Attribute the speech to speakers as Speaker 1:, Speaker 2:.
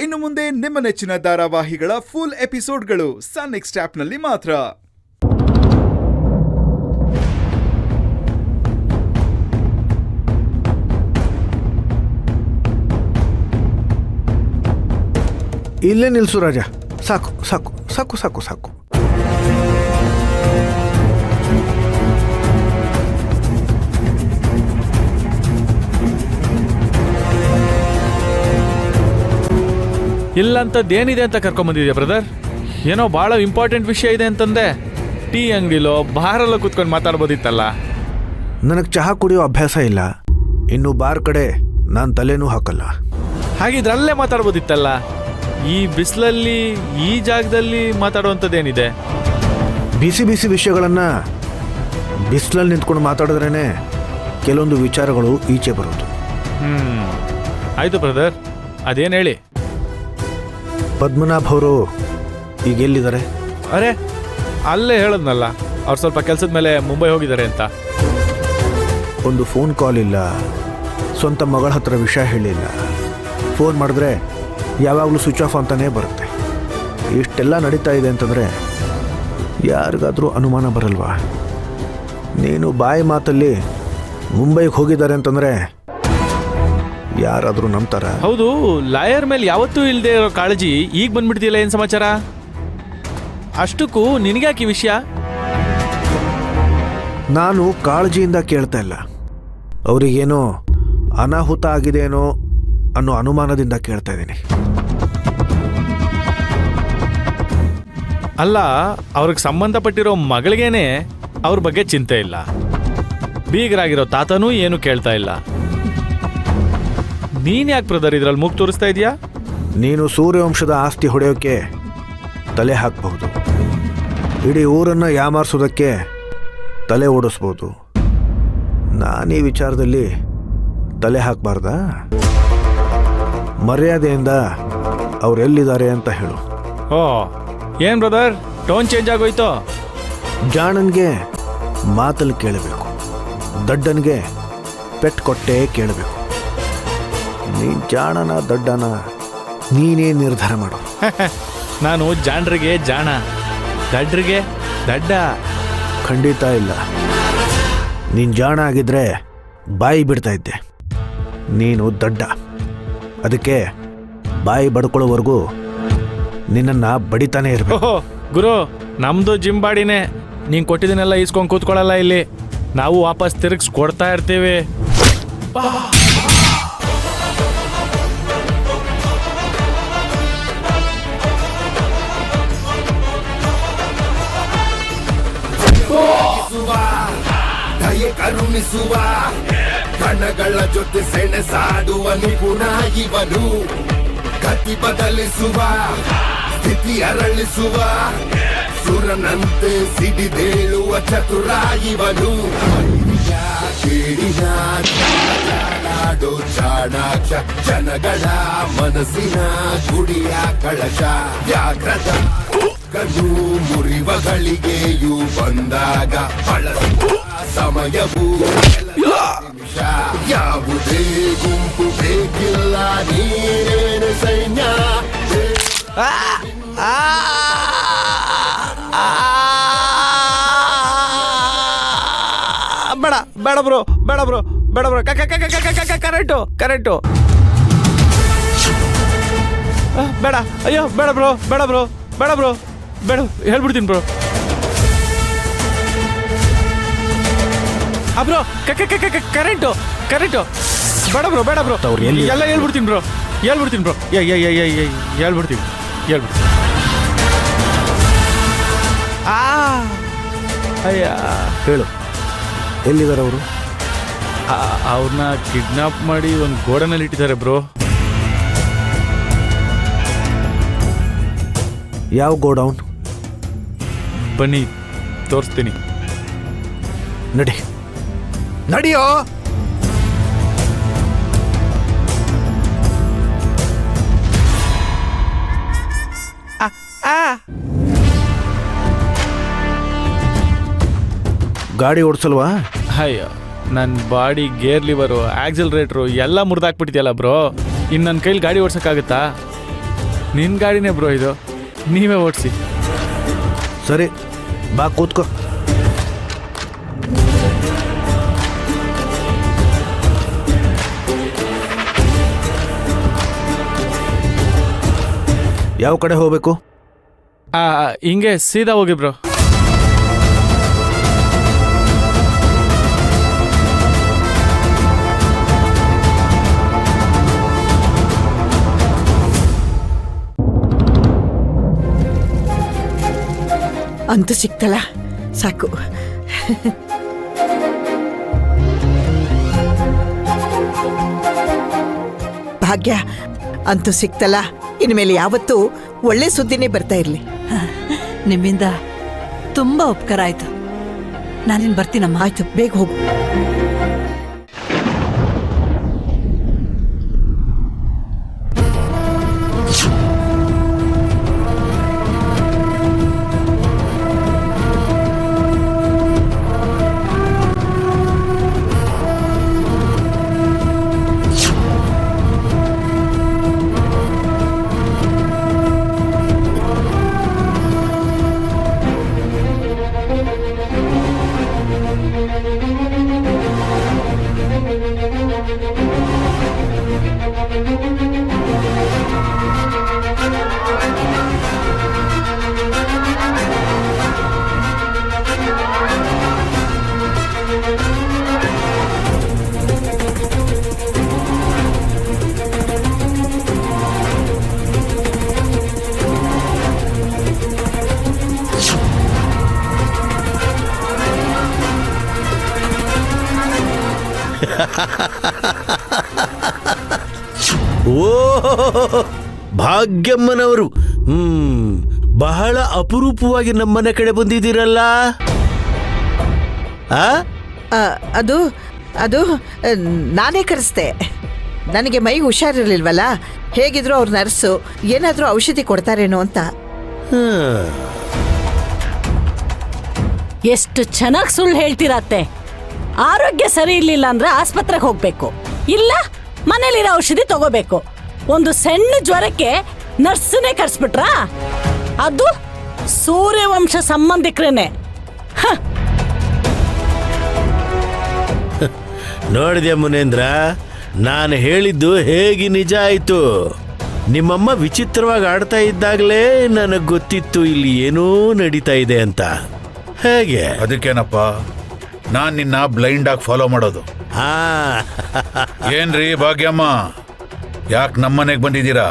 Speaker 1: ಇನ್ನು ಮುಂದೆ ನಿಮ್ಮ ನೆಚ್ಚಿನ ಧಾರಾವಾಹಿಗಳ ಫುಲ್ ಎಪಿಸೋಡ್ಗಳು ಸನ್ ನೆಕ್ಸ್ಟ್ ಆಪ್ನಲ್ಲಿ ಮಾತ್ರ.
Speaker 2: ಇಲ್ಲೇ ನಿಲ್ಸು ರಾಜ. ಸಾಕು ಸಾಕು ಸಾಕು ಸಾಕು ಸಾಕು.
Speaker 3: ಇಲ್ಲಂತದ್ದೇನಿದೆ ಅಂತ ಕರ್ಕೊಂಬಂದಿದ್ಯಾ ಬ್ರದರ್? ಏನೋ ಭಾಳ ಇಂಪಾರ್ಟೆಂಟ್ ವಿಷಯ ಇದೆ ಅಂತಂದೆ. ಟೀ ಅಂಗಡಿಲೋ ಬಾರಲ್ಲೋ ಕೂತ್ಕೊಂಡು ಮಾತಾಡ್ಬೋದಿತ್ತಲ್ಲ.
Speaker 2: ನನಗೆ ಚಹಾ ಕುಡಿಯೋ ಅಭ್ಯಾಸ ಇಲ್ಲ. ಇನ್ನು ಬಾರ್ ಕಡೆ ನಾನು ತಲೆನೂ ಹಾಕಲ್ಲ.
Speaker 3: ಹಾಗಿದ್ರಲ್ಲೇ ಮಾತಾಡ್ಬೋದಿತ್ತಲ್ಲ. ಈ ಬಿಸಿಲಲ್ಲಿ ಈ ಜಾಗದಲ್ಲಿ ಮಾತಾಡುವಂಥದ್ದೇನಿದೆ?
Speaker 2: ಬಿಸಿ ಬಿಸಿ ವಿಷಯಗಳನ್ನು ಬಿಸಿಲಲ್ಲಿ ನಿಂತ್ಕೊಂಡು ಮಾತಾಡಿದ್ರೇ ಕೆಲವೊಂದು ವಿಚಾರಗಳು ಈಚೆ ಬರೋದು.
Speaker 3: ಆಯಿತು ಬ್ರದರ್, ಅದೇನು ಹೇಳಿ.
Speaker 2: ಪದ್ಮನಾಭ್ ಅವರು ಈಗ ಎಲ್ಲಿದ್ದಾರೆ?
Speaker 3: ಅರೆ, ಅಲ್ಲೇ ಹೇಳದ್ನಲ್ಲ, ಅವ್ರು ಸ್ವಲ್ಪ ಕೆಲಸದ ಮೇಲೆ ಮುಂಬೈ ಹೋಗಿದ್ದಾರೆ ಅಂತ.
Speaker 2: ಒಂದು ಫೋನ್ ಕಾಲ್ ಇಲ್ಲ, ಸ್ವಂತ ಮಗಳ ಹತ್ರ ವಿಷಯ ಹೇಳಿಲ್ಲ. ಫೋನ್ ಮಾಡಿದ್ರೆ ಯಾವಾಗಲೂ ಸ್ವಿಚ್ ಆಫ್ ಅಂತಲೇ ಬರುತ್ತೆ. ಇಷ್ಟೆಲ್ಲ ನಡೀತಾ ಇದೆ ಅಂತಂದರೆ ಯಾರಿಗಾದರೂ ಅನುಮಾನ ಬರಲ್ವಾ? ನೀನು ಬಾಯಿ ಮಾತಲ್ಲಿ ಮುಂಬೈಗೆ ಹೋಗಿದ್ದಾರೆ ಅಂತಂದರೆ ಯಾರಾದರೂ ನಂಬ್ತಾರ?
Speaker 3: ಹೌದು, ಲಾಯರ್ ಮೇಲೆ ಯಾವತ್ತೂ ಇಲ್ಲದೆ ಇರೋ ಕಾಳಜಿ ಈಗ ಬಂದ್ಬಿಡ್ತಿಲ್ಲ. ಏನು ಸಮಾಚಾರ? ಅಷ್ಟಕ್ಕೂ ನಿನಗ್ಯಾಕೆ ವಿಷಯ?
Speaker 2: ನಾನು ಕಾಳಜಿಯಿಂದ ಕೇಳ್ತಾ ಇಲ್ಲ, ಅವರಿಗೇನೋ ಅನಾಹುತ ಆಗಿದೆಯೇನೋ ಅನ್ನೋ ಅನುಮಾನದಿಂದ ಕೇಳ್ತಾ ಇದ್ದೀನಿ.
Speaker 3: ಅಲ್ಲ, ಅವ್ರಿಗೆ ಸಂಬಂಧಪಟ್ಟಿರೋ ಮಗಳಿಗೇನೆ ಅವ್ರ ಬಗ್ಗೆ ಚಿಂತೆ ಇಲ್ಲ. ಬೀಗರಾಗಿರೋ ತಾತನೂ ಏನು ಕೇಳ್ತಾ ಇಲ್ಲ. ನೀನ್ ಯಾಕೆ ಬ್ರದರ್ ಇದ್ರಲ್ಲಿ ಮೂಗ್ ತೋರಿಸ್ತಾ ಇದೀಯಾ?
Speaker 2: ನೀನು ಸೂರ್ಯವಂಶದ ಆಸ್ತಿ ಹೊಡೆಯೋಕ್ಕೆ ತಲೆ ಹಾಕಬಹುದು, ಇಡೀ ಊರನ್ನು ಯಾಮಾರಿಸೋದಕ್ಕೆ ತಲೆ ಓಡಿಸ್ಬೋದು. ನಾನೀ ವಿಚಾರದಲ್ಲಿ ತಲೆ ಹಾಕಬಾರ್ದಾ? ಮರ್ಯಾದೆಯಿಂದ ಅವರೆಲ್ಲಿದ್ದಾರೆ ಅಂತ ಹೇಳು.
Speaker 3: ಓ, ಏನ್ ಬ್ರದರ್ ಟೋನ್ ಚೇಂಜ್ ಆಗೋಯ್ತು?
Speaker 2: ಜಾಣನ್ಗೆ ಮಾತಲ್ಲಿ ಕೇಳಬೇಕು, ದಡ್ಡನ್ಗೆ ಪೆಟ್ಟು ಕೊಟ್ಟೇ ಕೇಳಬೇಕು. ನೀನು ಜಾಣನ ದಡ್ಡನ ನೀನೇ ನಿರ್ಧಾರ ಮಾಡು.
Speaker 3: ನಾನು ಜಾಣರಿಗೆ ಜಾಣ, ದಡ್ರಿಗೆ ದಡ್ಡ.
Speaker 2: ಖಂಡಿತ ಇಲ್ಲ. ನೀನು ಜಾಣ ಆಗಿದ್ರೆ ಬಾಯಿ ಬಿಡ್ತಾ ಇದ್ದೆ. ನೀನು ದಡ್ಡ, ಅದಕ್ಕೆ ಬಾಯಿ ಬಡ್ಕೊಳ್ಳೋವರೆಗೂ ನಿನ್ನನ್ನು ಬಡಿತಾನೆ ಇರಬೇಕು.
Speaker 3: ಗುರು, ನಮ್ದು ಜಿಂಬಾಡಿನೇ. ನೀನು ಕೊಟ್ಟಿದ್ದನ್ನೆಲ್ಲ ಈಸ್ಕೊಂಡು ಕೂತ್ಕೊಳ್ಳಲ್ಲ ಇಲ್ಲಿ. ನಾವು ವಾಪಸ್ ತಿರುಗಿಸ್ ಕೊಡ್ತಾ ಇರ್ತೀವಿ.
Speaker 4: ದಯೆ ಕರುಣಿಸುವ ಕಣಗಳ ಜೊತೆ ಸೆಣಸಾಡುವ ನಿಪುಣ ಇವನು. ಗತಿ ಬದಲಿಸುವ ಸ್ಥಿತಿ ಅರಳಿಸುವ ಸುರನಂತೆ ಸಿಡಿದೇಳುವ ಚತುರ ಇವನು. ಕೇಳಿನ ನಾಡೋ ಚಾಣಾಕ್ಷ ಜನಗಳ ಮನಸ್ಸಿನ ಗುಡಿಯ ಕಳಶ. ವ್ಯಾಘ್ರದ ಕಣ್ಣು ಮುರಿವ ಗಳಿಗೆಯೂ ಬಂದಾಗ ಬಳಸುವ ಸಮಯವು ನಿಮಿಷ. ಯಾವುದೇ ಗುಂಪು ಬೇಕಿಲ್ಲ, ನೀನೇನು ಸೈನ್ಯ.
Speaker 3: ಬೇಡ ಬೇಡ ಬ್ರೋ, ಬೇಡ ಬ್ರೋ, ಬೇಡ ಬ್ರೋ. Correct correct. ಬೇಡ, ಅಯ್ಯೋ ಬೇಡ ಬ್ರೋ, ಬೇಡ ಬ್ರೋ, ಬೇಡ ಬ್ರೋ, ಬೇಡ, ಹೇಳ್ಬಿಡ್ತೀನಿ ಬ್ರೋ. Bro current current. ಬೇಡ ಬ್ರೋ, ಬೇಡ ಬ್ರೋ, ಎಲ್ಲ ಹೇಳ್ಬಿಡ್ತೀನಿ ಬ್ರೋ, ಹೇಳ್ಬಿಡ್ತೀನಿ ಬ್ರೋ, ಹೇಳ್ಬಿಡ್ತೀನಿ ಹೇಳ್ಬಿಡ್ತೀನಿ. ಅಯ್ಯ,
Speaker 2: ಹೇಳು, ಎಲ್ಲಿದ್ದಾರೆ ಅವರು?
Speaker 3: ಅವ್ರನ್ನ ಕಿಡ್ನಾಪ್ ಮಾಡಿ ಒಂದು ಗೋಡನಲ್ಲಿ ಇಟ್ಟಿದ್ದಾರೆ ಬ್ರೋ.
Speaker 2: ಯಾವ ಗೋಡೌನ್?
Speaker 3: ಬನ್ನಿ ತೋರಿಸ್ತೀನಿ.
Speaker 2: ನಡಿ, ನಡಿಯೋ. ಗಾಡಿ ಓಡಿಸಲ್ವಾ?
Speaker 3: ಅಯ್ಯೋ, ನನ್ನ ಬಾಡಿ ಗೇರ್ ಲಿವರು ಆಕ್ಸಿಲರೇಟ್ರು ಎಲ್ಲ ಮುರಿದಾಕ್ಬಿಟ್ಟಿದೆಯಲ್ಲ ಬ್ರೋ. ಇನ್ನು ನನ್ನ ಕೈಲಿ ಗಾಡಿ ಓಡ್ಸೋಕ್ಕಾಗುತ್ತಾ? ನಿನ್ನ ಗಾಡಿನೇ ಬ್ರೋ ಇದು, ನೀವೇ ಓಡಿಸಿ.
Speaker 2: ಸರಿ ಬಾ ಕೂತ್ಕೋ. ಯಾವ ಕಡೆ ಹೋಗ್ಬೇಕು?
Speaker 3: ಹಿಂಗೆ ಸೀದಾ ಹೋಗಿ ಬ್ರೋ.
Speaker 5: ಅಂತೂ ಸಿಕ್ತಲ್ಲ, ಸಾಕು. ಭಾಗ್ಯ, ಅಂತೂ ಸಿಕ್ತಲ್ಲ. ಇನ್ಮೇಲೆ ಯಾವತ್ತೂ ಒಳ್ಳೆ ಸುದ್ದಿನೇ ಬರ್ತಾ ಇರ್ಲಿ.
Speaker 6: ನಿಮ್ಮಿಂದ ತುಂಬಾ ಉಪಕಾರ ಆಯ್ತು. ನಾನಿನ್ ಬರ್ತೀನಮ್ಮ.
Speaker 5: ಆಯ್ತು, ಬೇಗ ಹೋಗು.
Speaker 7: ಓ ಭಾಗ್ಯಮ್ಮನವರು, ಬಹಳ ಅಪರೂಪವಾಗಿ ನಮ್ಮನೆ ಕಡೆ ಬಂದಿದ್ದೀರಲ್ಲ.
Speaker 5: ಅದು ಅದು ನಾನೇ ಕರೆಸ್ದೆ. ನನಗೆ ಮೈ ಹುಷಾರಿರ್ಲಿಲ್ವಲ್ಲ, ಹೇಗಿದ್ರು ಅವ್ರ ನರ್ಸು ಏನಾದರೂ ಔಷಧಿ ಕೊಡ್ತಾರೇನೋ ಅಂತ.
Speaker 6: ಎಷ್ಟು ಚೆನ್ನಾಗಿ ಸುಳ್ಳು ಹೇಳ್ತೀರತ್ತೆ. ಆರೋಗ್ಯ ಸರಿ ಇರ್ಲಿಲ್ಲ ಅಂದ್ರೆ ಆಸ್ಪತ್ರೆಗೆ ಹೋಗ್ಬೇಕು, ಇಲ್ಲ ಮನೇಲಿರೋ ಔಷಧಿ ತಗೋಬೇಕು. ಒಂದು ಸಣ್ಣ ಜ್ವರಕ್ಕೆ ನರ್ಸನ್ನೇ ಕರ್ಸ್ಬಿಟ್ರಾ? ಅದು ಸೂರ್ಯವಂಶ ಸಂಬಂಧಿಕರೇನೆ.
Speaker 7: ನೋಡಿದ್ಯಾ ಮುನೇಂದ್ರ, ನಾನು ಹೇಳಿದ್ದು ಹೇಗೆ ನಿಜ ಆಯ್ತು. ನಿಮ್ಮಮ್ಮ ವಿಚಿತ್ರವಾಗಿ ಆಡ್ತಾ ಇದ್ದಾಗಲೇ ನನಗೆ ಗೊತ್ತಿತ್ತು ಇಲ್ಲಿ ಏನೋ ನಡೀತಾ ಇದೆ ಅಂತ. ಹೇಗೆ?
Speaker 8: ಅದಕ್ಕೇನಪ್ಪ ನಾನ್ ನಿನ್ನ ಬ್ಲೈಂಡ್ ಆಗಿ ಫಾಲೋ ಮಾಡೋದು.
Speaker 7: ಹಾ
Speaker 8: ಏನ್ರಿ ಭಾಗ್ಯಮ್ಮ, ಯಾಕೆ ನಮ್ಮನೆಗೆ ಬಂದಿದ್ದೀರಾ?